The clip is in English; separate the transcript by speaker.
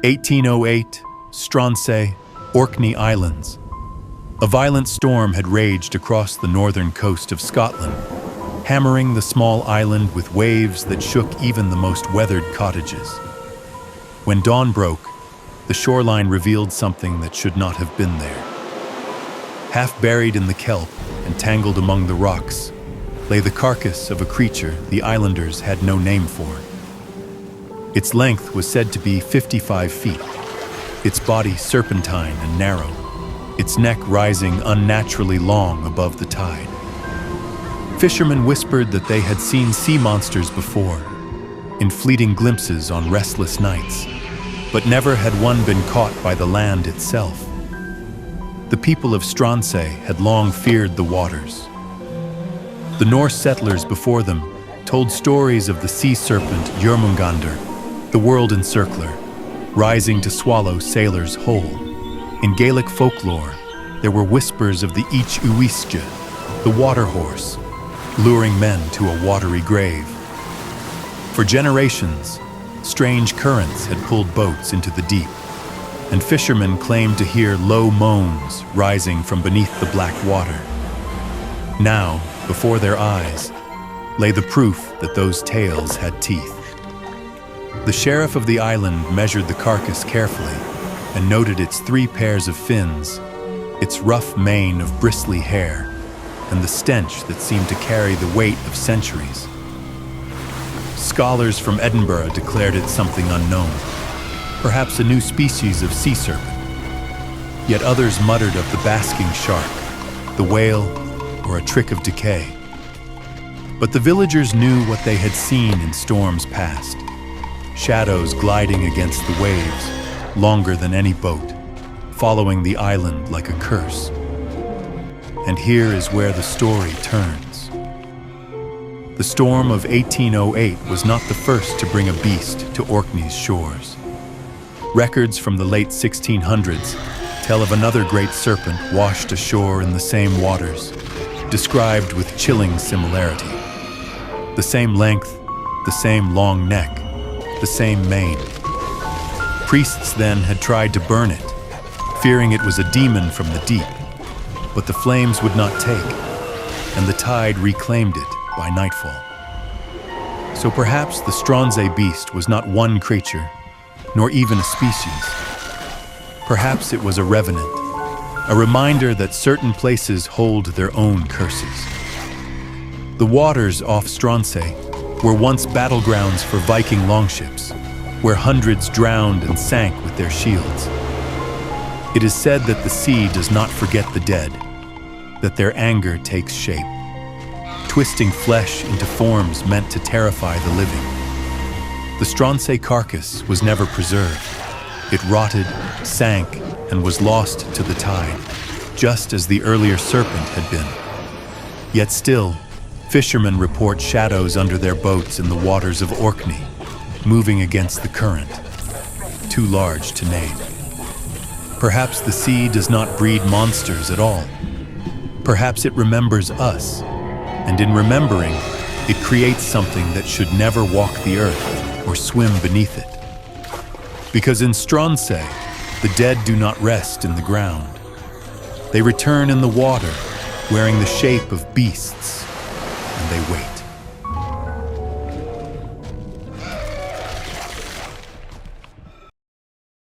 Speaker 1: 1808, Stronsay, Orkney Islands. A violent storm had raged across the northern coast of Scotland, hammering the small island with waves that shook even the most weathered cottages. When dawn broke, the shoreline revealed something that should not have been there. Half buried in the kelp and tangled among the rocks lay the carcass of a creature the islanders had no name for. Its length was said to be 55 feet, its body serpentine and narrow, its neck rising unnaturally long above the tide. Fishermen whispered that they had seen sea monsters before, in fleeting glimpses on restless nights, but never had one been caught by the land itself. The people of Stronsay had long feared the waters. The Norse settlers before them told stories of the sea serpent Jörmungandr, the world encircler, rising to swallow sailors whole. In Gaelic folklore, there were whispers of the Ich Uisge, the water horse, luring men to a watery grave. For generations, strange currents had pulled boats into the deep, and fishermen claimed to hear low moans rising from beneath the black water. Now, before their eyes, lay the proof that those tales had teeth. The sheriff of the island measured the carcass carefully and noted its 3 pairs of fins, its rough mane of bristly hair, and the stench that seemed to carry the weight of centuries. Scholars from Edinburgh declared it something unknown, perhaps a new species of sea serpent. Yet others muttered of the basking shark, the whale, or a trick of decay. But the villagers knew what they had seen in storms past, shadows gliding against the waves, longer than any boat, following the island like a curse. And here is where the story turns. The storm of 1808 was not the first to bring a beast to Orkney's shores. Records from the late 1600s tell of another great serpent washed ashore in the same waters, described with chilling similarity. The same length, the same long neck, the same mane. Priests then had tried to burn it, fearing it was a demon from the deep, but the flames would not take, and the tide reclaimed it by nightfall. So perhaps the Stronsay Beast was not one creature, nor even a species. Perhaps it was a revenant, a reminder that certain places hold their own curses. The waters off Stronsay were once battlegrounds for Viking longships, where hundreds drowned and sank with their shields. It is said that the sea does not forget the dead, that their anger takes shape, twisting flesh into forms meant to terrify the living. The Stronsay carcass was never preserved. It rotted, sank, and was lost to the tide, just as the earlier serpent had been. Yet still, fishermen report shadows under their boats in the waters of Orkney, moving against the current, too large to name. Perhaps the sea does not breed monsters at all. Perhaps it remembers us, and in remembering, it creates something that should never walk the earth or swim beneath it. Because in Stronsay, the dead do not rest in the ground. They return in the water, wearing the shape of beasts, and they wait.